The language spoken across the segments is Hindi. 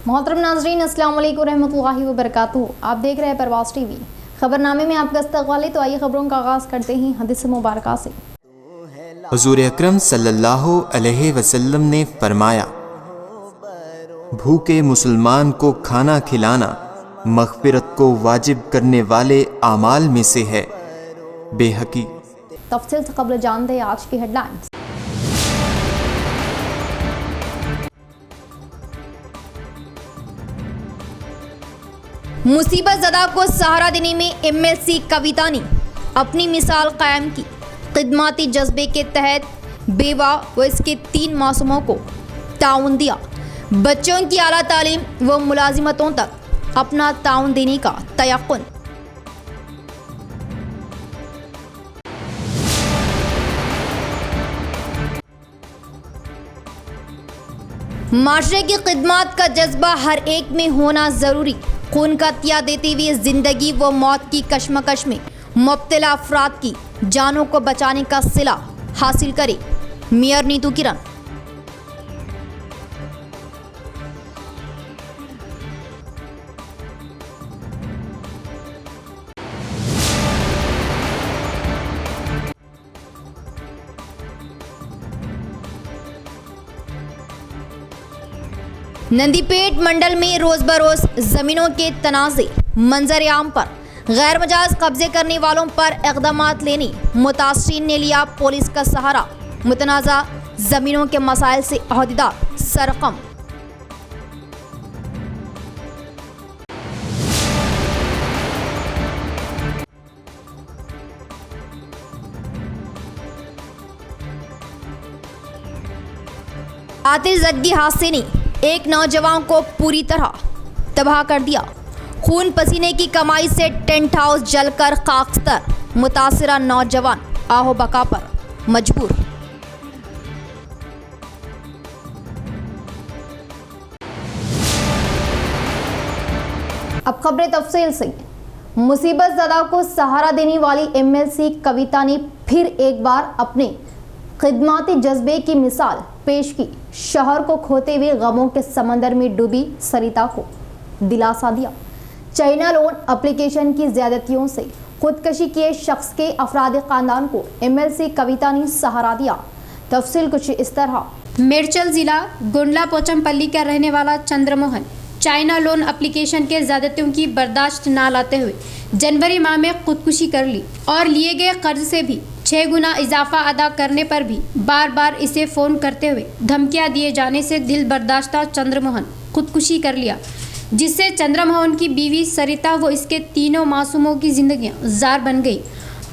मोहतरम नाजरीन, अस्सलाम वालेकुम रहमतुल्लाहि व बरकातुहू। आप देख रहे हैं परवाज़ टीवी। खबरनामे में आपका इस्तक़बाल है। तो आइए खबरों का आगाज़ करते हैं हदीस मुबारक से। हुज़ूर अकरम सल्लल्लाहु अलैहि वसल्लम ने फरमाया, भूखे मुसलमान को खाना खिलाना मग़फ़िरत को वाजिब करने वाले आमाल में से है। बेहकी। तफसील से क़ब्ल जानते हैं आज की हेडलाइंस। मुसीबत ज़दा को सहारा देने में MLC कविता ने अपनी मिसाल कायम की। खिदमती जज्बे के तहत बेवा व इसके 3 मासूमों को ताउन दिया। बच्चों की आला तालीम व मुलाजिमतों तक अपना ताउन देने का तयक्कुन। माशरे की खिदमत का जज्बा हर एक में होना ज़रूरी। खून का तिया देते हुए ज़िंदगी व मौत की कश्मकश में मुब्तला अफराद की जानों को बचाने का सिला हासिल करे। मेयर नीतू किरण। नंदीपेट मंडल में रोज बरोज जमीनों के तनाज़े मंजर-ए-आम पर गैर मजाज कब्जे करने वालों पर इक़दामात लेने मुतासरीन ने लिया पुलिस का सहारा। मुतनाज़ा जमीनों के मसाइल से अहदेदार सरकम। आतिश ज़दी हादसे ने एक नौजवान को पूरी तरह तबाह कर दिया। खून पसीने की कमाई से टेंट हाउस जलकर खाकस्तर। मुतासिरा नौजवान आहो बका पर मजबूर। अब खबरें तफसील से। मुसीबत ज़दा को सहारा देने वाली MLC कविता ने फिर एक बार अपने खिदमती जज्बे की मिसाल पेश की। शहर को खोते हुए गमों के समंदर में डूबी सरिता को दिलासा दिया। चाइना लोन एप्लीकेशन की ज्यादतियों से खुदकशी किए शख्स के अफराद खानदान को MLC कविता ने सहारा दिया। तफसील कुछ इस तरह। मेरचल जिला गुंडला पोचमपल्ली का रहने वाला चंद्रमोहन चाइना लोन एप्लीकेशन के ज्यादतियों की बर्दाश्त ना लाते हुए जनवरी माह में खुदकुशी कर ली और लिए गए कर्ज से भी 6 गुना इजाफा अदा करने पर भी बार बार इसे फ़ोन करते हुए धमकियां दिए जाने से दिल बर्दाश्ता चंद्रमोहन खुदकुशी कर लिया, जिससे चंद्रमोहन की बीवी सरिता व इसके 3 मासूमों की जिंदगियां जार बन गई।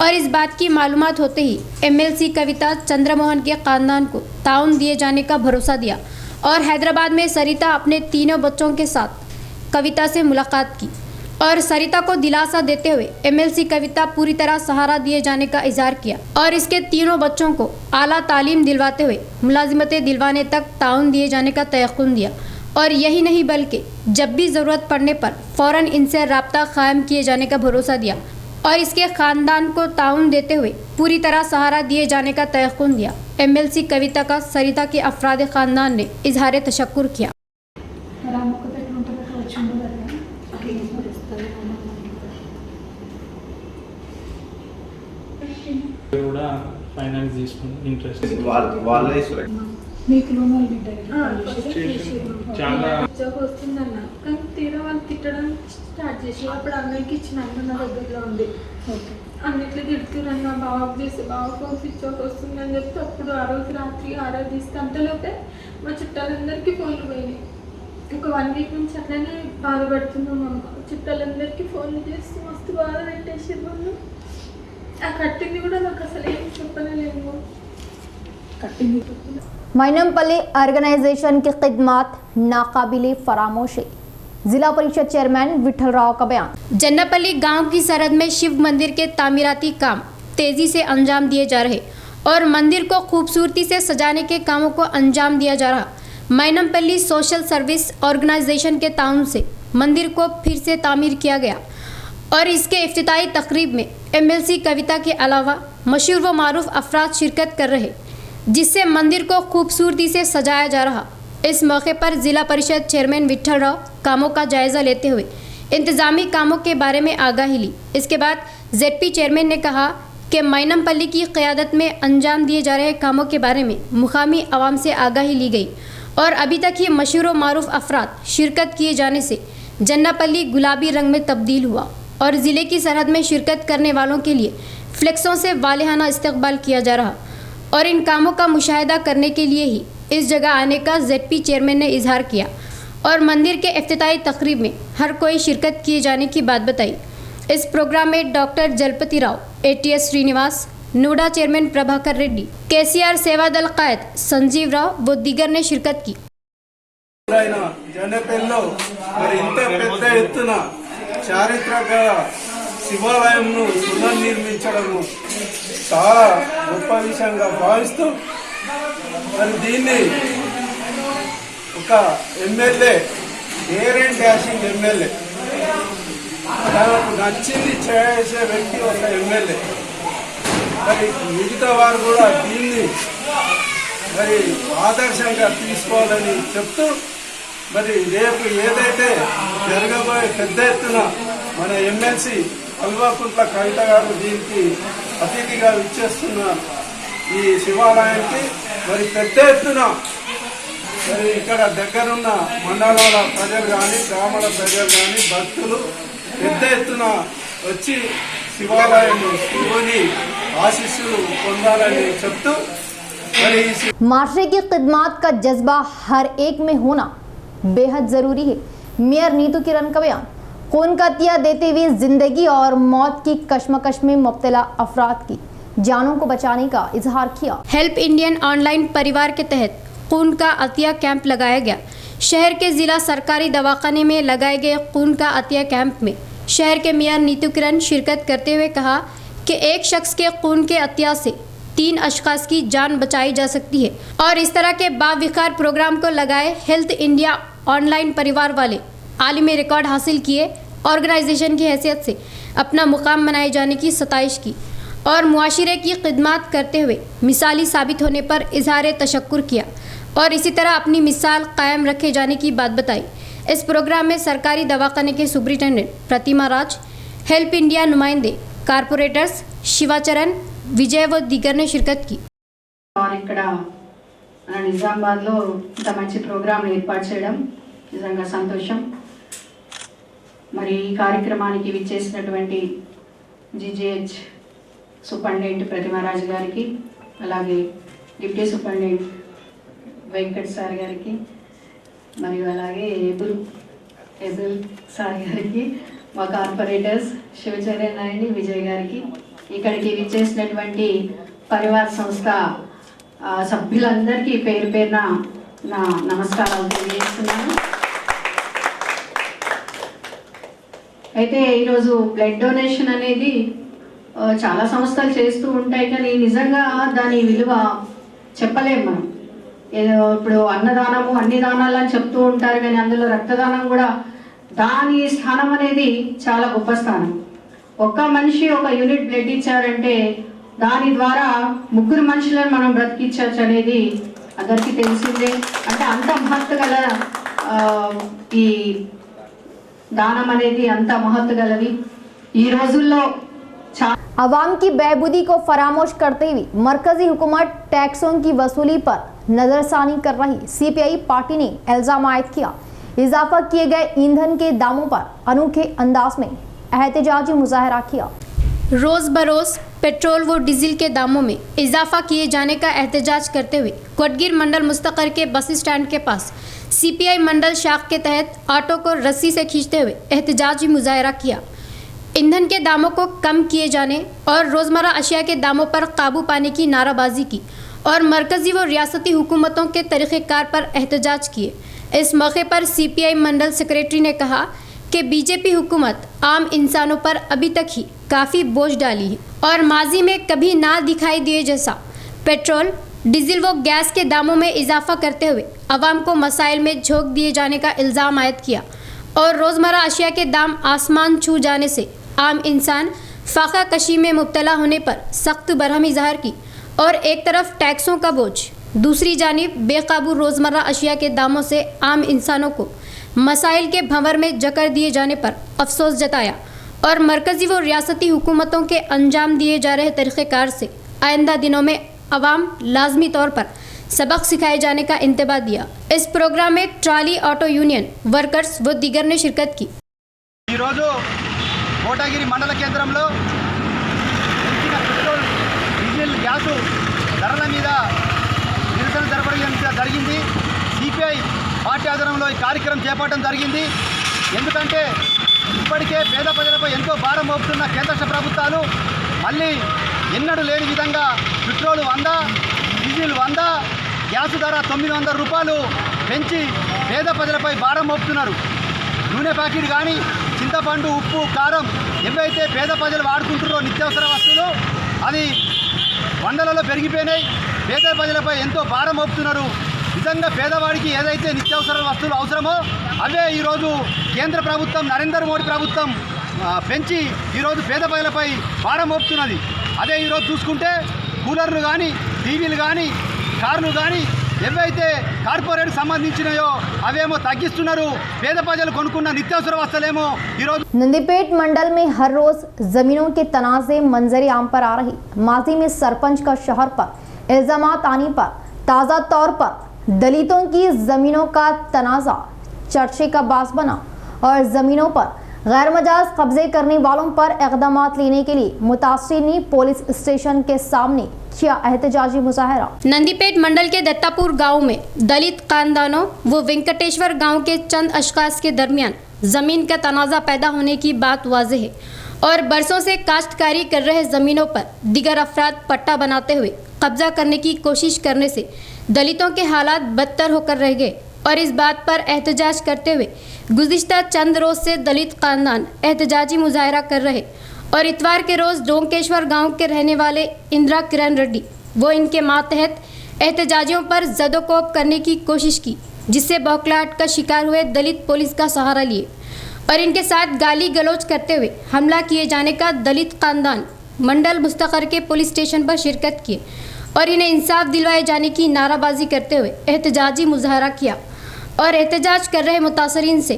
और इस बात की मालूमात होते ही MLC कविता चंद्रमोहन के ख़ानदान को ताउन दिए जाने का भरोसा दिया और हैदराबाद में सरिता अपने 3 बच्चों के साथ कविता से मुलाकात की और सरिता को दिलासा देते हुए MLC कविता पूरी तरह सहारा दिए जाने का इजहार किया और इसके 3 बच्चों को आला तालीम दिलवाते हुए मुलाजिमतें दिलवाने तक ताउन दिए जाने का तयक्कुन दिया। और यही नहीं बल्कि जब भी ज़रूरत पड़ने पर फ़ौरन इनसे राब्ता कायम किए जाने का भरोसा दिया और इसके ख़ानदान को ताउन देते हुए पूरी तरह सहारा दिए जाने का तयक्कुन दिया। MLC कविता का सरिता के अफराद ख़ानदान ने इजहार तशक्कुर किया। కూడా ఫైనాన్స్ తీసుకుని ఇంట్రెస్ట్ వాళ్ళే మీకు లోన్ చాలా వస్తుందన్న కానీ తీరా వాళ్ళు తిట్టడం స్టార్ట్ చేసి అప్పుడు అన్నయ్యకి ఇచ్చిన అన్న నా దగ్గరలో ఉంది. అన్నిట్లో తిడుతురన్న బాబు చేస్తే బాబు స్విచ్ ఆఫ్ వస్తుందని చెప్తే అప్పుడు ఆ రోజు రాత్రి ఆరాధిస్తే అంతలోపే మా చుట్టాలందరికీ ఫోన్లు పోయినాయి. ఒక 1 వీక్ నుంచి అట్లనే బాధపడుతున్నాం. అమ్మ చుట్టాలందరికీ ఫోన్లు చేస్తూ మస్తు బాధ పెట్టేసి వాళ్ళు ఆ కట్టింది కూడా నాకు అసలు ఏం చెప్పలేము. కట్టింది मैनमपल्ली ऑर्गेनाइजेशन की खिदमत नाकाबिले फरामोश है। जिला परिषद चेयरमैन विठल राव का बयान। जन्नापल्ली गांव की सरहद में शिव मंदिर के तामीराती काम तेजी से अंजाम दिए जा रहे और मंदिर को खूबसूरती से सजाने के कामों को अंजाम दिया जा रहा। मैनमपल्ली सोशल सर्विस ऑर्गेनाइजेशन के ताउन से मंदिर को फिर से तामीर किया गया और इसके इफ्तिताई तकरीब में MLC कविता के अलावा मशहूर व मारूफ अफराद शिरकत कर रहे, जिससे मंदिर को खूबसूरती से सजाया जा रहा। इस मौके पर जिला परिषद चेयरमैन विठल राव कामों का जायजा लेते हुए इंतजामी कामों के बारे में आगाही ली। इसके बाद जेडपी चेयरमैन ने कहा कि मैनमपल्ली की क़यादत में अंजाम दिए जा रहे कामों के बारे में मुकामी आवाम से आगाही ली गई और अभी तक ही मशहूर व मारूफ अफराद शिरकत किए जाने से जन्नापल्ली गुलाबी रंग में तब्दील हुआ और ज़िले की सरहद में शिरकत करने वालों के लिए फ्लेक्सों से वालिहाना इस्तकबाल किया जा रहा और इन कामों का मुशाहिदा करने के लिए ही इस जगह आने का जेडपी चेयरमैन ने इजहार किया और मंदिर के इफ्तिताही तकरीब में हर कोई शिरकत किए जाने की बात बताई। इस प्रोग्राम में doctor Jalapathi Rao, ATS Srinivas, NUDA chairman Prabhakar Reddy, KCR Seva दल कायद संजीव राव व दीगर ने शिरकत की। జనపల్లిలో మరి ఇంత పెద్ద ఎత్తున చారిత్రక శివాలయంను పునర్నిర్మించడము చాలా గొప్ప విషయంగా భావిస్తూ మరి దీన్ని ఒక MLA dare and dashing MLA తనకు నచ్చింది చేసే వ్యక్తి ఒక ఎమ్మెల్యే మరి మిగతా వారు కూడా దీన్ని మరి ఆదర్శంగా తీసుకోవాలని చెప్తూ మరి రేపు ఏదైతే జరగబోయే పెద్ద ఎత్తున మన ఎమ్మెల్సీ అల్వాకుంట్ల కవిత గారు దీనికి అతిథిగా ఇచ్చేస్తున్న ఈ శివాలయానికి మరి పెద్ద ఎత్తున మరి ఇక్కడ దగ్గరున్న మండలాల ప్రజలు కానీ గ్రామాల ప్రజలు కానీ భక్తులు పెద్ద ఎత్తున వచ్చి శివాలయం శివుని ఆశీస్సులు పొందాలని చెప్తూ माशरे की खिदमत का जज्बा हर एक में होना बेहद ज़रूरी है। मेयर नीतू किरण का बयान। खून का अतिया देते हुए जिंदगी और मौत की कश्मकश में मुब्तला अफराद की जानों को बचाने का इजहार किया। हेल्प इंडियन ऑनलाइन परिवार के तहत खून का अतिया कैंप लगाया गया। शहर के जिला सरकारी दवाखाने में लगाए गए खून का अतिया कैंप में शहर के मेयर नीतू किरण शिरकत करते हुए कहा कि एक शख्स के खून के अतिया से 3 अशखास की जान बचाई जा सकती है और इस तरह के बाविकार प्रोग्राम को लगाए हेल्थ इंडिया ऑनलाइन परिवार वाले आलिमी रिकॉर्ड हासिल किए, ऑर्गेनाइजेशन की हैसियत से अपना मुकाम बनाए जाने की सताइश की और मुआशरे की खिदमत करते हुए मिसाली साबित होने पर इजहार तशक्कुर किया और इसी तरह अपनी मिसाल कायम रखे जाने की बात बताई। इस प्रोग्राम में सरकारी दवाखाने के सुपरिटेंडेंट प्रतिमा राज, हेल्प इंडिया नुमाइंदे, कारपोरेटर्स शिवाचरण, విజయ్ దిగర్ నే షిర్కత్ కి ఇక్కడ నిజామాబాద్లో ఇంత మంచి ప్రోగ్రాం ఏర్పాటు చేయడం నిజంగా సంతోషం. మరి ఈ కార్యక్రమానికి విచ్చేసినటువంటి GGH సూపరింటెండెంట్ ప్రతిమారాజు గారికి, అలాగే డిప్యూటీ సూపరింటెండెంట్ వెంకట్ సార్ గారికి, మరియు అలాగే ఎబుల్ సార్ గారికి, మా కార్పొరేటర్స్ శివచరణ్ నాయుడు, విజయ్ గారికి, ఇక్కడికి విచ్చేసినటువంటి పరివార్ సంస్థ సభ్యులందరికీ పేరు పేరున నా నమస్కారాలు తెలియజేస్తున్నాను. అయితే ఈరోజు బ్లడ్ డొనేషన్ అనేది చాలా సంస్థలు చేస్తూ ఉంటాయి, కానీ నిజంగా దాని విలువ చెప్పలేము మనం. ఏదో ఇప్పుడు అన్నదానము అన్ని దానాలు అని చెప్తూ ఉంటారు, కానీ అందులో రక్తదానం కూడా దాని స్థానం అనేది చాలా గొప్ప స్థానం. ఒక్క మనిషి ఒక యూనిట్ బ్లడ్ ఇచ్చారంటే దాని ద్వారా 3 మనుషులను మనం బ్రతికించవచ్చు అనేది అందరికీ తెలిసిందే. అంటే అంత మహత్తు గల ఈ దానం అనేది అంత మహత్తు గలది. ఈ రోజుల్లో अवाम की बहबूदी को फरामोश करते हुए मरकजी हुकूमत टैक्सों की वसूली पर नजरसानी कर रही CPI पार्टी ने इल्जाम आयद किया। इजाफा किए गए ईंधन के दामों पर अनोखे अंदाज में एहतजाजी मुजाहरा किया। रोज़ बरोज़ पेट्रोल व डीजल के दामों में इजाफा किए जाने का एहतजाज करते हुए कोटगिर मंडल मुस्तकर के बस स्टैंड के पास CPI मंडल शाख के तहत ऑटो को रस्सी से खींचते हुए एहतजाजी मुजाहरा किया। ईंधन के दामों को कम किए जाने और रोज़मर्रा अशिया के दामों पर काबू पाने की नाराबाजी की और मरकज़ी व रियासती हुकूमतों के तरीक़ेकार पर एहतजाज किए। इस मौके पर CPI मंडल सेक्रेटरी ने कहा कि बीजेपी हुकूमत आम इंसानों पर अभी तक ही काफ़ी बोझ डाली है और माजी में कभी ना दिखाई दिए जैसा पेट्रोल, डीजल व गैस के दामों में इजाफा करते हुए आवाम को मसाइल में झोंक दिए जाने का इल्ज़ाम आयद किया और रोज़मर्रा अशिया के दाम आसमान छू जाने से आम इंसान फाका कशी में मुब्तला होने पर सख्त बरहमी ज़ाहिर की और एक तरफ टैक्सों का बोझ दूसरी जानिब बेकाबू रोज़मर्रा अशिया के दामों से आम इंसानों को मसाइल के भंवर में जकड़ दिए जाने पर अफसोस जताया और मरकज़ी व रियासती हुकूमतों के अंजाम दिए जा रहे तरीक़ेकार से आइंदा दिनों में अवाम लाजमी तौर पर सबक सिखाए जाने का इंतबाह दिया। इस प्रोग्राम में ट्राली ऑटो यूनियन वर्कर्स व दीगर ने शिरकत की। కోటగిరి మండల కేంద్రంలో పెంచిన పెట్రోల్ డీజిల్ గ్యాసు ధరల మీద నిరసన జరపడం జరిగింది। సిపిఐ పార్టీ ఆధ్వర్యంలో ఈ కార్యక్రమం చేపట్టడం జరిగింది। ఎందుకంటే ఇప్పటికే పేద ప్రజలపై ఎంతో భారం మోపుతున్న కేంద్ర ప్రభుత్వాలు మళ్ళీ ఎన్నడూ లేని విధంగా పెట్రోల్ 100, డీజిల్ 100, గ్యాసు ధర 900 రూపాయలు పెంచి పేద ప్రజలపై భారం మోపుతున్నారు। నూనె ప్యాకెట్ కానీ చింతపండు, ఉప్పు, కారం ఏవైతే పేద ప్రజలు వాడుకుంటున్నారో నిత్యావసర వస్తువులు అది వందలలో పెరిగిపోయినాయి। పేద ప్రజలపై ఎంతో భారం మోపుతున్నారు। నిజంగా పేదవాడికి ఏదైతే నిత్యావసర వస్తువులు అవసరమో అవే ఈరోజు కేంద్ర ప్రభుత్వం నరేంద్ర మోడీ ప్రభుత్వం పెంచి ఈరోజు పేద ప్రజలపై భారం మోపుతున్నది। అదే ఈరోజు చూసుకుంటే కూలర్లు కానీ, టీవీలు కానీ, కార్లు కానీ ఏవైతే కార్పొరేట్ సంబంధించినయో అవేమో తగ్గిస్తున్నారు। పేద ప్రజలు కొనుక్కున్న నిత్యావసర వస్తువులేమో ఈరోజు नंदीपेट मंडल में हर रोज जमीनों के तनाज़े मंजर आम पर आ रही। माजी में सरपंच का शहर पर इल्जामात आने पर ताज़ा तौर पर दलितों की जमीनों का तनाज़ा चर्चे का बास बना और जमीनों पर गैर मजाज कब्जे करने वालों पर इक़दाम लेने के लिए मुतासिरीन पुलिस स्टेशन के सामने किया एहतजाजी मुजाहरा। नंदीपेट मंडल के दत्तापुर गांव में दलित खानदानों व वेंकटेश्वर गांव के चंद अशखास के दरमियान ज़मीन का तनाज़ा पैदा होने की बात वाज़ेह है और बरसों से काश्तकारी कर रहे ज़मीनों पर दिगर अफराद पट्टा बनाते हुए कब्जा करने की कोशिश करने से दलितों के हालात बदतर होकर रह गए और इस बात पर एहतजाज करते हुए गुज़िश्ता चंद रोज़ से दलित खानदान एहतजाजी मुजाहरा कर रहे और इतवार के रोज़ डोंकेश्वर गांव के रहने वाले इंदिरा किरण रेड्डी वो इनके मातहत एहतजाजियों पर जदोकोब करने की कोशिश की, जिससे बौखलाहट का शिकार हुए दलित पुलिस का सहारा लिए और इनके साथ गाली गलौज करते हुए हमला किए जाने का दलित खानदान मंडल मुस्तकर के पुलिस स्टेशन पर शिरकत किए और इन्हें इंसाफ दिलवाए जाने की नाराबाजी करते हुए एहतजाजी मुजाहरा किया और एहतजाज कर रहे मुतासरीन से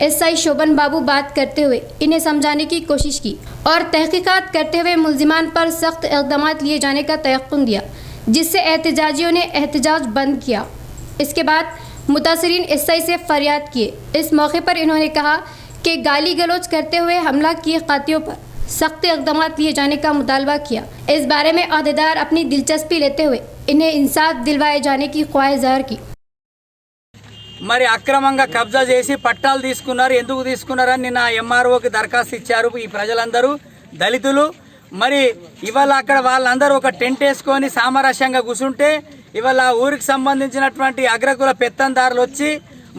एसआई शोभन बाबू बात करते हुए इन्हें समझाने की कोशिश की और तहकीकात करते हुए मुल्जिमान पर सख्त इक़दाम लिए जाने का तयक़्क़ुन दिया, जिससे एहतजाजियों ने एहतजाज बंद किया। इसके बाद मुतासरीन एसआई से फरियाद किए। इस मौके पर इन्होंने कहा कि गाली गलौज करते हुए हमला किए कातियों पर सख्त इक़दाम लिए जाने का मुतालबा किया। इस बारे में अहदेदार अपनी दिलचस्पी लेते हुए इन्हें इंसाफ दिलवाए जाने की ख्वाहिश ज़ाहिर की। మరి అక్రమంగా కబ్జా చేసి పట్టాలు తీసుకున్నారు। ఎందుకు తీసుకున్నారని నిన్న ఎంఆర్ఓకి దరఖాస్తు ఇచ్చారు ఈ ప్రజలందరూ దళితులు। మరి ఇవాళ అక్కడ వాళ్ళందరూ ఒక టెంట్ వేసుకొని సామరస్యంగా కూర్చుంటే ఇవాళ ఊరికి సంబంధించినటువంటి అగ్రకుల పెత్తందారులు వచ్చి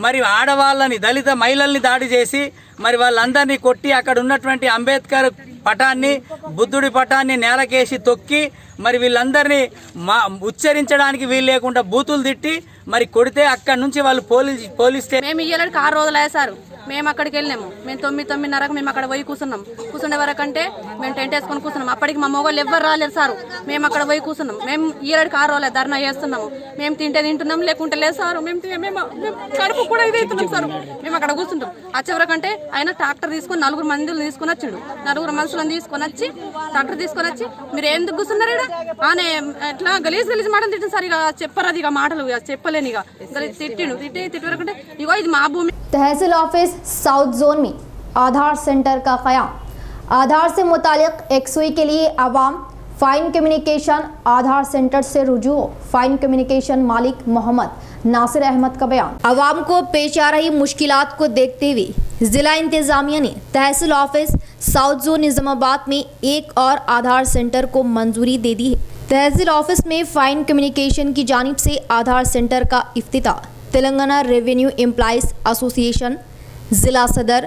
మరి ఆడవాళ్ళని దళిత మహిళల్ని దాడి చేసి మరి వాళ్ళందరినీ కొట్టి అక్కడ ఉన్నటువంటి అంబేద్కర్ పటాన్ని బుద్ధుడి పటాన్ని నేలకేసి తొక్కి మరి వీళ్ళందరినీ ఉచ్చరించడానికి వీలు లేకుండా బూతులు తిట్టి మరి కొడితే అక్కడి నుంచి వాళ్ళు పోలీస్ మేము ఇయ్యలేడు 6 రోజులు అయ్యా సార్। మేము అక్కడికి వెళ్ళినాము। మేము 9:30కు మేము అక్కడ పోయి కూర్చున్నాం। కూర్చునే వరకంటే మేము టెంట్ వేసుకొని కూర్చున్నాం। అప్పటికి మా మొగోళ్ళు ఎవ్వరు రాలేదు సార్। మేము అక్కడ పోయి కూర్చున్నాం। మేము ఇయ్యలేడు 6 రోజులు ధర్నా చేస్తున్నాము। మేము తింటున్నాం లేకుంటే లేదు సార్। మేము కడుపు కూడా ఇది అవుతున్నాం సార్। మేము అక్కడ కూర్చుంటాం। వచ్చేవరకంటే ఆయన ట్రాక్టర్ తీసుకొని 4 మందిని తీసుకొని వచ్చిండు। 4 మనుషులను తీసుకొని వచ్చి ట్రాక్టర్ తీసుకొని వచ్చి మీరు ఎందుకు కూర్చున్నారు ఇక్కడ ఆనే ఎట్లా గలీజ్ మాటలు తిట్టింది సార్। ఇక చెప్పరాదు ఇక మాటలు చెప్పలేను ఇక తిట్టి వరకంటే ఇగో ఇది మా భూమి। तहसील ऑफिस साउथ जोन में आधार सेंटर का क़याम। आधार से मुतालिक एक्सुई के लिए आवाम फाइन कम्युनिकेशन आधार सेंटर से रुजू। फाइन कम्युनिकेशन मालिक मोहम्मद नासिर अहमद का बयान। आवाम को पेश आ रही मुश्किलात को देखते हुए जिला इंतजामिया ने तहसील ऑफिस साउथ जोन निज़ामाबाद में एक और आधार सेंटर को मंजूरी दे दी है। तहसील ऑफिस में फाइन कम्युनिकेशन की जानिब से आधार सेंटर का इफ्तिताह तेलंगाना रेवेन्यू एम्प्लॉइज एसोसिएशन ज़िला सदर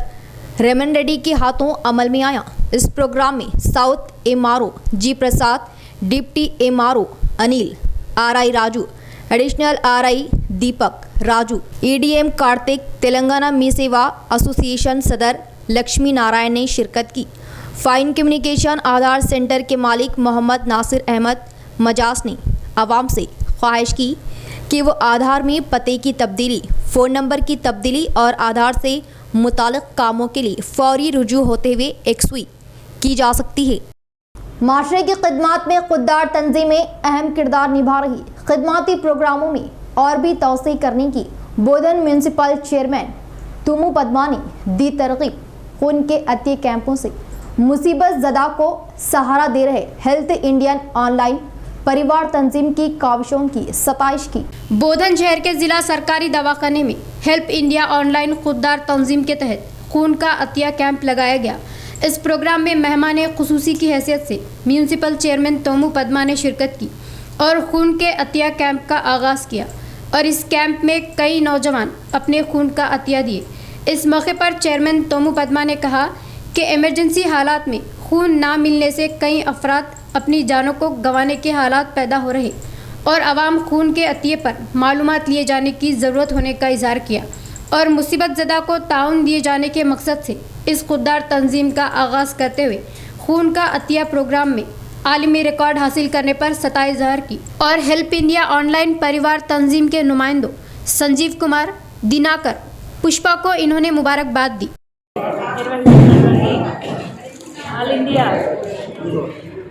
रेमन रेड्डी के हाथों अमल में आया। इस प्रोग्राम में south MRO G Prasad, deputy MRO Anil, RI Raju, additional RI Deepak Raju, EDM Karthik, Telangana Mee Seva association सदर लक्ष्मी नारायण ने शिरकत की। फाइन कम्युनिकेशन आधार सेंटर के मालिक मोहम्मद नासिर अहमद मजाज ने आवाम से ख्वाहिश की कि वो आधार में पते की तब्दीली, फ़ोन नंबर की तब्दीली और आधार से मुतालिक कामों के लिए फौरी रुजू होते हुए एक्सवी की जा सकती है। माशरे की खिदमत में खुददार तंजीमें अहम किरदार निभा रही खिदमती प्रोग्रामों में और भी तोसी करने की बोधन म्यूनसिपल चेयरमैन तुमू पद्मा ने दी तरगीब। खून के अतिय कैंपों से मुसीबत ज़दा को सहारा दे रहे हेल्थ इंडियन ऑनलाइन परिवार तंजीम की काविशों की सताइश की। बोधन शहर के जिला सरकारी दवाखाने में हेल्प इंडिया ऑनलाइन खुददार तंजीम के तहत खून का अतिया कैंप लगाया गया। इस प्रोग्राम में मेहमान खुसूसी की हैसियत से म्यूनसिपल चेयरमैन तोमू पद्मा ने शिरकत की और खून के अतिया कैंप का आगाज़ किया और इस कैंप में कई नौजवान अपने खून का अतिया दिए। इस मौके पर चेयरमैन तोमू पद्मा ने कहा कि इमरजेंसी हालात में खून ना मिलने से कई अफराद अपनी जानों को गंवाने के हालात पैदा हो रहे और आवाम खून के अतिये पर मालूमात लिए जाने की ज़रूरत होने का इजहार किया और मुसीबत ज़दा को ताउन दिए जाने के मकसद से इस खुददार तंजीम का आगाज़ करते हुए खून का अतिया प्रोग्राम में आलमी रिकॉर्ड हासिल करने पर सताई ज़हर की और हेल्प इंडिया ऑनलाइन परिवार तंजीम के नुमाइंदों संजीव कुमार, दिनाकर, पुष्पा को इन्होंने मुबारकबाद दी। All India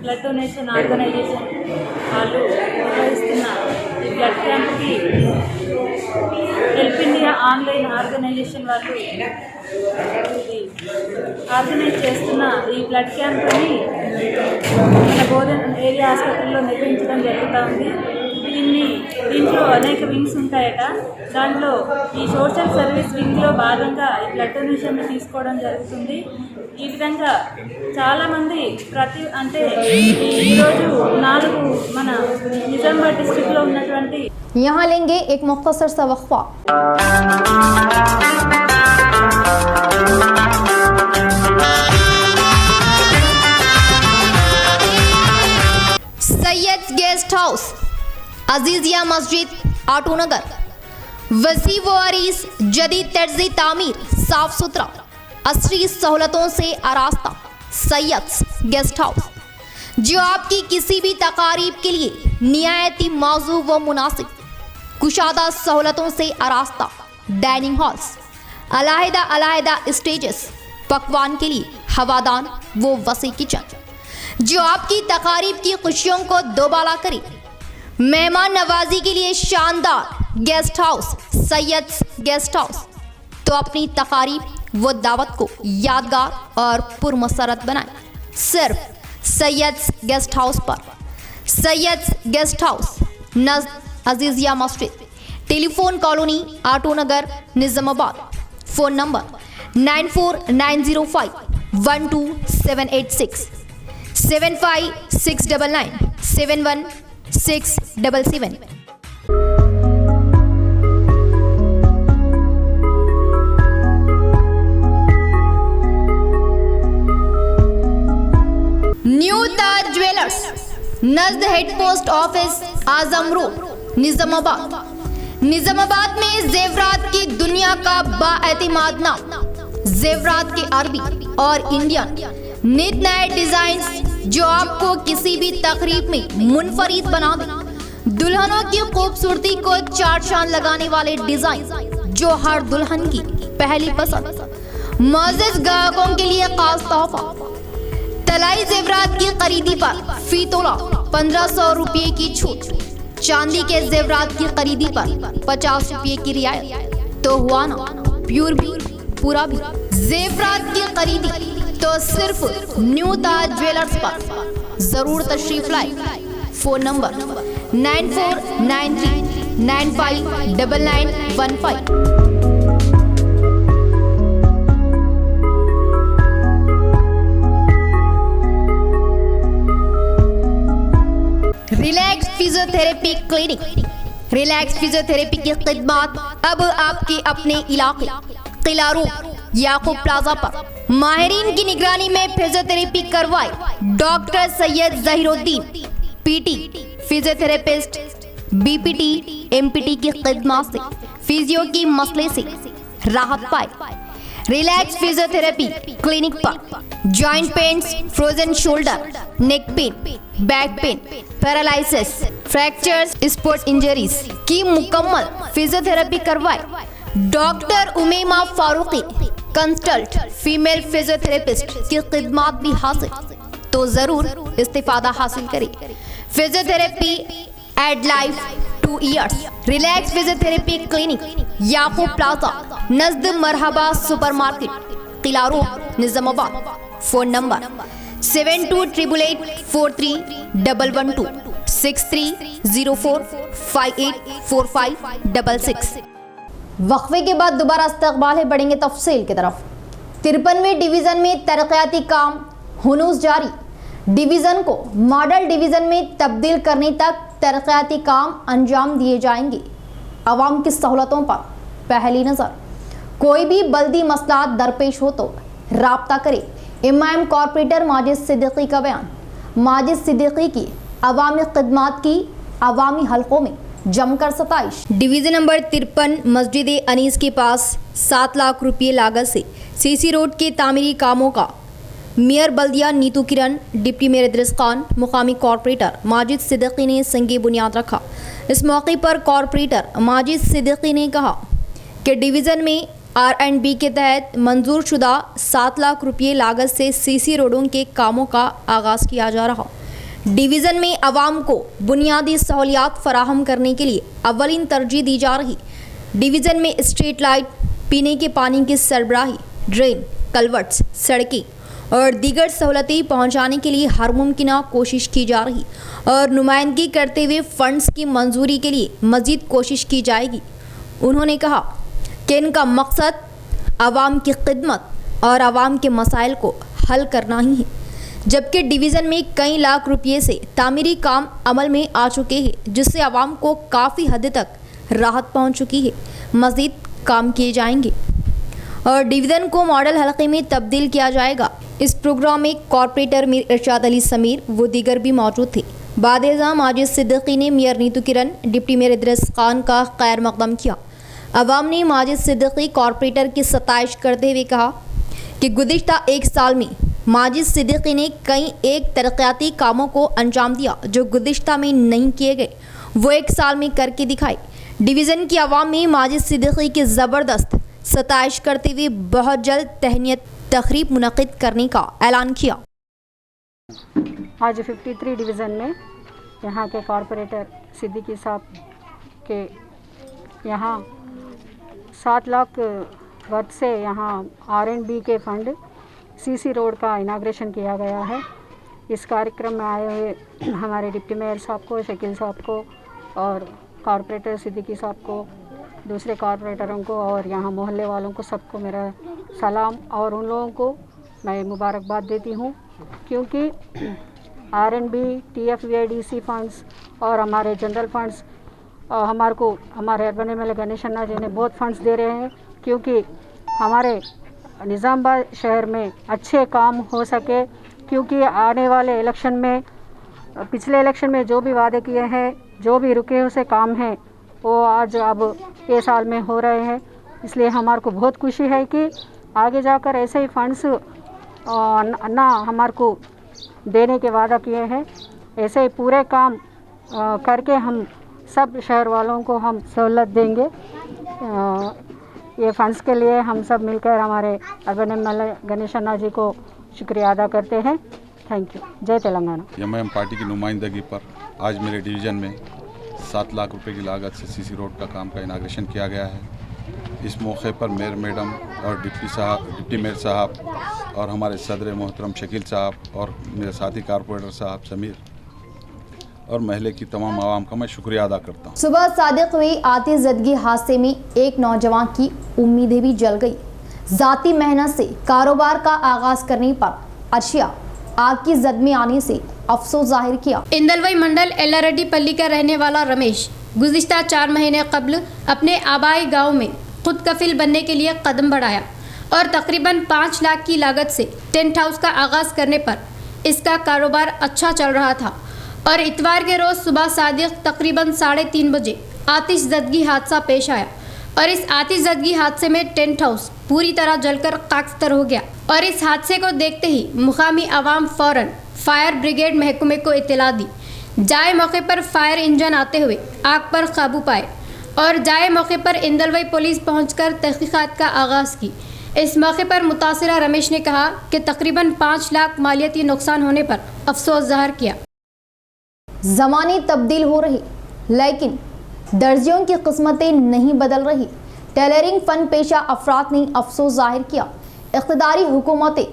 blood donation organisation వాళ్ళు నిర్వహిస్తున్న ఈ బ్లడ్ క్యాంప్కి హెల్ప్ ఇండియా ఆన్లైన్ ఆర్గనైజేషన్ వాళ్ళు ఆర్గనైజ్ చేస్తున్న ఈ బ్లడ్ క్యాంప్ని మన బోధన్ ఏరియా ఆసుపత్రిలో నిర్వహించడం జరుగుతూ ఉంది. దీంట్లో అనేక వింగ్స్ ఉంటాయట. దాంట్లో ఈ సోషల్ సర్వీస్ వింగ్లో భాగంగా ఈ బ్లడ్ డొనేషన్ని తీసుకోవడం జరుగుతుంది. ఈ విధంగా చాలామంది ఈరోజు 4 మన నిజామాబాద్ డిస్ట్రిక్ట్లో ఉన్నటువంటి यहाँ लेंगे एक मुख्तसर सा वक्फा। सैयद गेस्ट हाउस, अजीजिया मस्जिद, आटो नगर। वसी व अरीस जदीद तर्ज़ी तामीर, साफ सुथरा, असरी सहूलतों से आरास्ता सैयद गेस्ट हाउस, जो आपकी किसी भी तकारीब के लिए निहायती मौजू व मुनासिब, कुशादा सहूलतों से आरास्ता डाइनिंग हॉल्स, अलहदा स्टेजेस, पकवान के लिए हवादान वो वसी किचन, जो आपकी तकारीब की खुशियों को दोबाला करे। मेहमान नवाजी के लिए शानदार guest house Syed guest house. तो अपनी तकारीब व दावत को यादगार और पुरमसरत बनाएं सिर्फ सैयद गेस्ट हाउस पर। सैयद गेस्ट हाउस नज़द Azizia Masjid, telephone colony, auto Nagar, Nizamabad. Phone number 9490512786 75699 71677। New Taj jewellers, नज़द head post office, Azam road, Nizamabad. Nizamabad में जेवरात की दुनिया का बाएतिमाद नाम, जेवरात के अरबी और इंडियन नित नए डिजाइन जो आपको किसी भी तकरीब में मुनफरिद बना दे। दुल्हनों की खूबसूरती को चार चांद लगाने वाले डिजाइन जो हर दुल्हन की पहली पसंद। मुअज़्ज़िज़ ग्राहकों के लिए खास तोहफा, तलाई जेवरात की खरीदी पर फी तोला 1500 रुपये की छूट। चांदी के जेवरात की खरीदी पर 50 रुपये की रियायत। तो हुआ ना प्योर भी पूरा भी। जेवरात की खरीदी तो सिर्फ न्यू ताज ज्वेलर्स पर। जरूर तशरीफ लाए। Phone number 9493959915। Relax physiotherapy clinic. Relax physiotherapy की खिदमत अब आपके अपने इलाके किला रोड याकूब प्लाजा पर माहिरीन की निगरानी में फिजियोथेरेपी करवाए। Doctor Syed Zaheeruddin PT physiotherapist, BPT MPT की खिदमत से फिजियो की मसले से राहत पाए। रिलैक्स फिजियोथेरेपी क्लिनिक पर joint pains, frozen shoulder, neck pain, back pain, paralysis, fractures, sport injuries की मुकम्मल फिजियोथेरेपी करवाए। Doctor Umema Farooqui consult female physiotherapist की खिदमत भी हासिल, तो जरूर इस्तिफादा हासिल करें। Physiotherapy add life 2 years relax physiotherapy clinic, Yakub plaza नजद Marhaba supermarket, Qila road, Nizamabad. Phone number 7288431112 6304584566। वक्फे के बाद दोबारा इस्तकबाल है, बढ़ेंगे तफसील की तरफ। 53वें डिवीजन में तरक्याती काम हुनूस जारी। डिवीजन को मॉडल डिवीजन में तब्दील करने तक तरक्याती काम अंजाम दिए जाएंगे। आवाम की सहूलतों पर पहली नज़र। कोई भी बल्दी मसला दरपेश हो तो राब्ता करे। इमाम कॉर्पोरेटर माजिद सिद्दीकी का बयान। माजिद सिद्दीकी की अवामी खिदमात की अवामी हलकों में जमकर सताइश। डिवीजन नंबर 53 मस्जिद अनीस के पास 7 लाख रुपये लागत से सीसी रोड के तामीरी कामों का मेयर बल्दिया नीतू किरण, डिप्टी मेयर इदरीस खान, मुकामी कॉर्पोरेटर माजिद सिद्दीकी ने संगे बुनियाद रखा। इस मौके पर कॉर्पोरेटर माजिद सिद्दीकी ने कहा कि डिवीज़न में R&B के तहत मंजूर शुदा 7 लाख रुपये लागत से सीसी रोडों के कामों का आगाज़ किया जा रहा। डिवीज़न में आवाम को बुनियादी सहूलियात फराहम करने के लिए अव्वलीन तरजीह दी जा रही। डिवीज़न में स्ट्रीट लाइट, पीने के पानी की सरबराही, ड्रेन, कलवर्ट्स, सड़कें और दीगर सहूलतें पहुँचाने के लिए हर मुमकिन कोशिश की जा रही और नुमाइंदगी करते हुए फ़ंड्स की मंजूरी के लिए मज़ीद कोशिश की जाएगी। उन्होंने कहा कि इनका मकसद आवाम की खिदमत और आवाम के मसाइल को हल करना ही है, जबकि डिवीज़न में कई लाख रुपये से तामीरी काम अमल में आ चुके हैं, जिससे आवाम को काफ़ी हद तक राहत पहुंच चुकी है। मज़ीद काम किए जाएंगे और डिवीज़न को मॉडल हलके में तब्दील किया जाएगा। इस प्रोग्राम में कॉर्पोरेटर मीर इरशाद अली समीर व दीगर भी मौजूद थे। बादेज़ा माजिद सिद्दीकी ने मेयर नीतू किरण, डिप्टी मेयर इदरीस खान का खैर मकदम किया। अवाम ने माजिद सिद्दीकी कॉर्पोरेटर की सताइश करते हुए कहा कि गुज़िश्ता 1 साल में माजिद सिद्दीकी ने कई एक तरक्याती कामों को अंजाम दिया जो गुज़िश्ता में नहीं किए गए, वो 1 साल में करके दिखाए। डिवीज़न की आवाम में माजिद सिद्दीकी की ज़बरदस्त सताइश करते हुए बहुत जल्द तहनीत तकरीब मुनक़िद करने का ऐलान किया। आज 53 डिवीज़न में यहाँ के कॉर्पोरेटर सिद्दीकी साहब के यहाँ 7 लाख वर्थ से यहाँ R&B के फंड सीसी रोड का इनाग्रेशन किया गया है। इस कार्यक्रम में आए हुए हमारे डिप्टी मेयर साहब को, शकील साहब को और कॉर्पोरेटर सिद्दीकी साहब को, दूसरे कॉर्पोरेटरों को और यहाँ मोहल्ले वालों को सबको मेरा सलाम। और उन लोगों को मैं मुबारकबाद देती हूँ क्योंकि R&B, TFVIDC फंड्स और हमारे जनरल फंड्स हमारे को हमारे अर्बन MLA गणेश अन्ना जी ने बहुत फंड्स दे रहे हैं क्योंकि हमारे निज़ामाबाद शहर में अच्छे काम हो सके। क्योंकि आने वाले इलेक्शन में, पिछले इलेक्शन में जो भी वादे किए हैं, जो भी रुके हुए काम हैं, वो आज अब ये साल में हो रहे हैं। इसलिए हमारे को बहुत खुशी है कि आगे जाकर ऐसे ही फंड्स अन्ना हमारे को देने के वादा किए हैं। ऐसे ही पूरे काम करके हम सब शहर वालों को हम सहूलत देंगे। ये फंड्स के लिए हम सब मिलकर हमारे अर्बन MLA गणेश अन्ना जी को शुक्रिया अदा करते हैं। Thank you. जय तेलंगाना। MIM पार्टी की नुमाइंदगी पर आज मेरे डिवीज़न में 7 लाख रुपए की लागत से सीसी रोड का काम का इनाग्रेशन किया गया है। इस मौके पर मेयर मैडम और डिप्टी मेयर साहब और हमारे सदर मोहतरम शकील साहब और मेरे साथी कॉर्पोरेटर साहब समीर और महल्ले की तमाम आवाम का मैं शुक्रिया अदा करता हूँ। सुबह सादिक हुई आतिशज़दगी हादसे में एक नौजवान की उम्मीदें भी जल गई। ज़ाती मेहनत से कारोबार का आगाज करने पर अशिया आग की जद में आने से अफसोस जाहिर किया। इंदलवई मंडल एल्लारेड्डी पल्ली का रहने वाला रमेश गुज़िश्ता 4 महीने कबल अपने आबाई गांव में खुद कफिल बनने के लिए कदम बढ़ाया और तकरीबन 5 लाख की लागत से टेंट हाउस का आगाज़ करने पर इसका कारोबार अच्छा चल रहा था और इतवार के रोज़ सुबह सादिक तकरीबन 3:30 बजे आतिशज़दगी हादसा पेश आया और इस आतिशज़दगी हादसे में टेंट हाउस पूरी तरह जलकर खाकस्तर हो गया और इस हादसे को देखते ही मुकामी आवाम फ़ौरन फायर ब्रिगेड महकमे को इत्तला दी, जाए मौके पर फायर इंजन आते हुए आग पर काबू पाए और जाए मौके पर इंदलवई पुलिस पहुंचकर तहकीकात का आगाज़ की। इस मौके पर मुतासिरा रमेश ने कहा कि तकरीबन 5 लाख मालियाती नुकसान होने पर अफसोस जाहिर किया। ज़माने तब्दील हो रही लेकिन दर्जियों की किस्मतें नहीं बदल रही। टेलरिंग फ़न पेशा अफराद ने अफसोस जाहिर किया। इक़्तिदारी हुकूमतें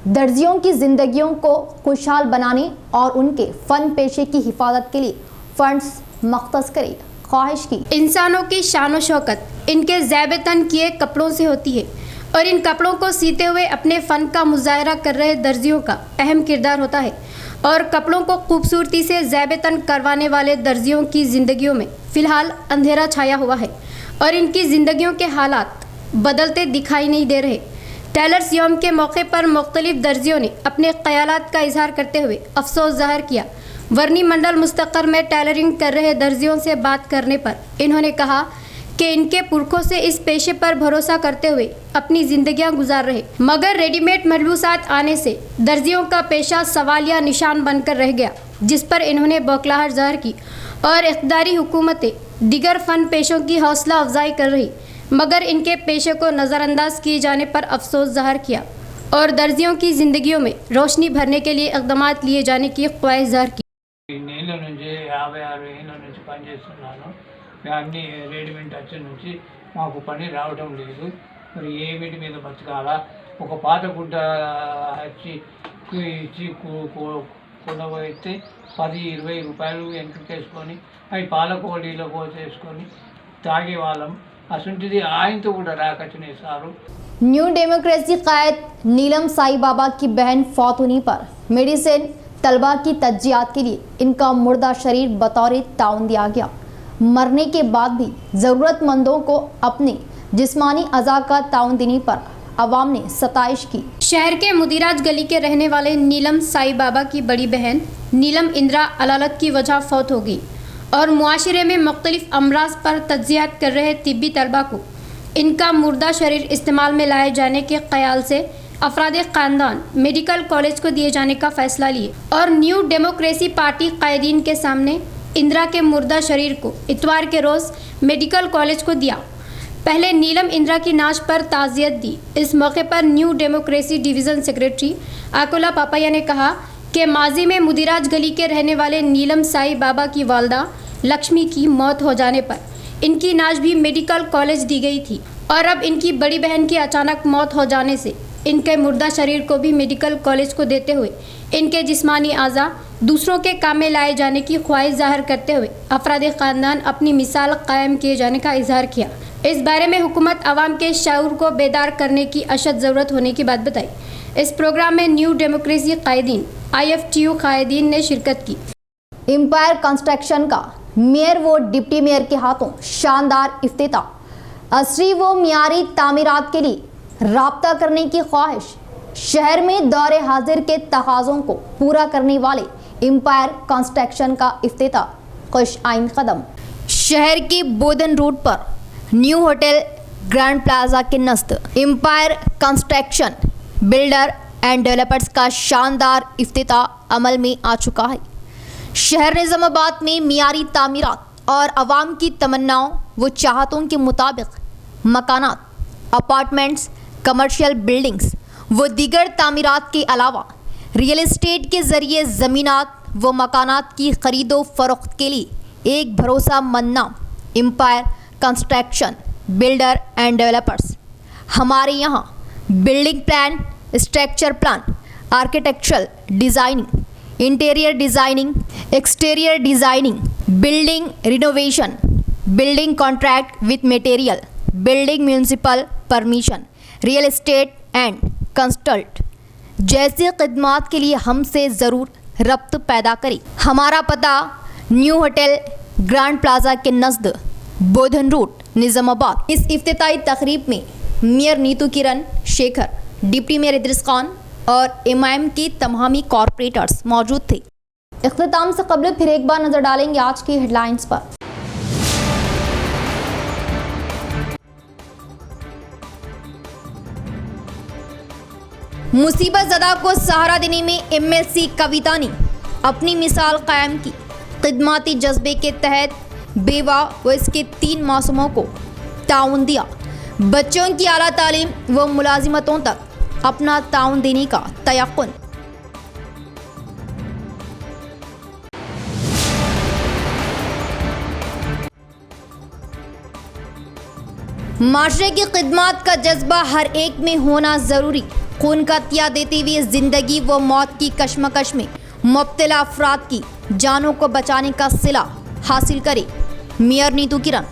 दर्जियों की ज़िंदगियों को खुशहाल बनाने और उनके फ़न पेशे की हिफाजत के लिए फ़ंड्स मख्तस करें ख्वाहिश की। इंसानों की शान व शौकत इनके ज़ैब तन किए कपड़ों से होती है और इन कपड़ों को सीते हुए अपने फ़न का मुजाहरा कर रहे दर्जियों का अहम किरदार होता है और कपड़ों को खूबसूरती से ज़ैब तन करवाने वाले दर्जियों की ज़िंदगियों में फ़िलहाल अंधेरा छाया हुआ है और इनकी ज़िंदगियों के हालात बदलते दिखाई नहीं दे रहे। टेलर्स यौम के मौके पर मुख्तलिफ दर्जियों ने अपने ख़यालात का इजहार करते हुए अफसोस जाहिर किया। वर्नी मंडल मुस्तक़र में टेलरिंग कर रहे दर्जियों से बात करने पर इन्होंने कहा कि इनके पुरखों से इस पेशे पर भरोसा करते हुए अपनी ज़िंदगियां गुजार रहे, मगर रेडीमेड मलबूसात आने से दर्जियों का पेशा सवालिया निशान बनकर रह गया, जिस पर इन्होंने बौखलाहट जाहिर की और इक़्तिदारी हुकूमतें दीगर फ़न पेशों की हौसला अफजाई कर रही, मगर इनके पेशे को नज़रअंदाज किए जाने पर अफसोस जाहिर किया और दर्जियों की ज़िंदगियों में रोशनी भरने के लिए इक़दाम लिए जाने की ख्वाहिश जाहिर की। నేను నుంచి 56 ఏళ్ళ నుంచి పనిచేస్తున్నాను. అన్ని రెడీమేడ్ వచ్చి నుంచి మాకు పని రావడం లేదు. మరి ఏ వీటి మీద బతకాలా? ఒక పాత గుడ్డ వచ్చి ఇచ్చి కొనబోయితే 10-20 రూపాయలు ఎంపికేసుకొని అవి పాలకోడీలో పోసేసుకొని తాగేవాళ్ళం. అసంటిది ఆయనతో కూడా రాకచ్చినాయి సారు. न्यू डेमोक्रेसी कायद नीलम साई बाबा की बहन फौत होने पर मेडिसिन तलबा की तज्जियात के लिए इनका मुर्दा शरीर बतौर ताउन दिया गया। मरने के बाद भी ज़रूरतमंदों को अपने जिस्मानी अज़ा का ताउन देने पर अवाम ने सताइश की। शहर के मुदिराज गली के रहने वाले नीलम साई बाबा की बड़ी बहन नीलम इंदिरा अलालत की वजह फौत हो गई और मुआशरे में मुख्तलिफ अमराज पर तज्जियात कर रहे तिब्बी तलबा को इनका मुर्दा शरीर इस्तेमाल में लाए जाने के ख्याल से अफराद ख़ानदान मेडिकल कॉलेज को दिए जाने का फ़ैसला लिए और न्यू डेमोक्रेसी पार्टी कायदीन के सामने इंदिरा के मुर्दा शरीर को इतवार के रोज़ मेडिकल कॉलेज को दिया। पहले नीलम इंदिरा की नाश पर ताज़ियत दी। इस मौके पर new democracy division secretary Akola Papaiah ने कहा कि माजी में मुदिराज गली के रहने वाले नीलम साई बाबा की वालदा लक्ष्मी की मौत हो जाने पर इनकी नाश भी मेडिकल कॉलेज दी गई थी और अब इनकी बड़ी बहन की अचानक मौत हो जाने से इनके मुर्दा शरीर को भी मेडिकल कॉलेज को देते हुए इनके जिस्मानी आज़ा दूसरों के काम में लाए जाने की ख्वाहिश जाहिर करते हुए अफराद ख़ानदान अपनी मिसाल कायम किए जाने का इजहार किया। इस बारे में हुकूमत आवाम के शऊर को बेदार करने की अशद ज़रूरत होने की बात बताई। इस प्रोग्राम में न्यू डेमोक्रेसी कायदीन IFTU कायदीन ने शिरकत की। एम्पायर कंस्ट्रक्शन का मेयर व डिप्टी मेयर के हाथों शानदार इफ्तिताह। असरी व मियारी तामीरात के लिए राब्ता करने की ख्वाहिश। शहर में दौरे हाजिर के तकाज़ों को पूरा करने वाले एम्पायर कंस्ट्रक्शन का इफ्तिताह खुश आइन कदम। शहर के बोधन रोड पर न्यू होटल ग्रैंड प्लाजा के नज़द empire construction builder and developers का शानदार इफ्तिताह अमल में आ चुका है। शहर निज़ामाबाद में मियारी तामीरात और आवाम की तमन्नाओं व चाहतों के मुताबिक मकानात, अपार्टमेंट्स, कमर्शियल बिल्डिंग्स व दीगर तामीरात के अलावा रियल एस्टेट के ज़रिए ज़मीनात व मकानात की ख़रीदो फ़रोख्त के लिए एक भरोसामंद नाम empire construction builder and developers. हमारे यहाँ building plan, structure plan, architectural designing, interior designing, exterior designing, building renovation, building contract with material, building municipal permission, real estate and consult जैसे खिदमात के लिए हमसे ज़रूर रब्त पैदा करें। हमारा पता न्यू होटल ग्रैंड प्लाजा के नज़द बोधन रोड निज़ामाबाद। इस इफ्तिताई तकरीब में मेयर नीतू किरण शेखर, डिप्टी मेयर इद्रिस खान और MIM के तमामी कॉरपोरेटर्स मौजूद थे। इख्तिताम से कबल फिर एक बार नज़र डालेंगे आज की हेडलाइंस पर। मुसीबत ज़दा को सहारा देने में MLC कविता ने अपनी मिसाल कायम की। खिदमती जज्बे के तहत बेवा व इसके 3 मासूमों को ताउन दिया। बच्चों की आला तालीम व मुलाजिमतों तक अपना ताउन देने का तयक्कुन। माशरे की खिदमत का जज्बा हर एक में होना ज़रूरी। खून का तिया देते हुए ज़िंदगी व मौत की कश्मकश में मुब्तला अफराद की जानों को बचाने का सिला हासिल करे। मेयर नीतू किरण।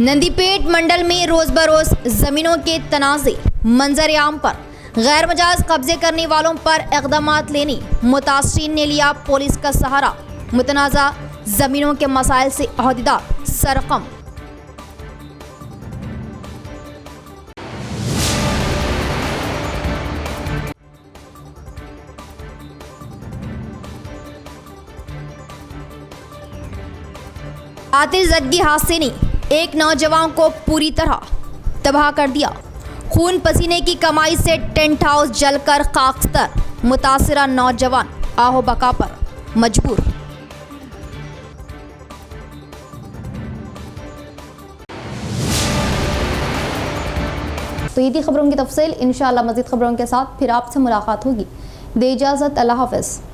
नंदीपेट मंडल में रोज बरोज जमीनों के तनाज़े मंजर आम पर गैर मजाज कब्जे करने वालों पर इक़दामात लेने मुतासरीन ने लिया पुलिस का सहारा। मुतनाज़ा जमीनों के मसाइल से अहदेदार सरकम। आतिशज़दगी हादसे ने एक नौजवान को पूरी तरह तबाह कर दिया। खून पसीने की कमाई से टेंट हाउस जलकर खाकस्तर। मुतासिरा नौजवान आहो बका पर मजबूर। तो ये थी खबरों की तफसील। इंशाअल्लाह मज़ीद खबरों के साथ फिर आपसे मुलाकात होगी। दे इजाज़त। अल्लाह हाफ़िज़।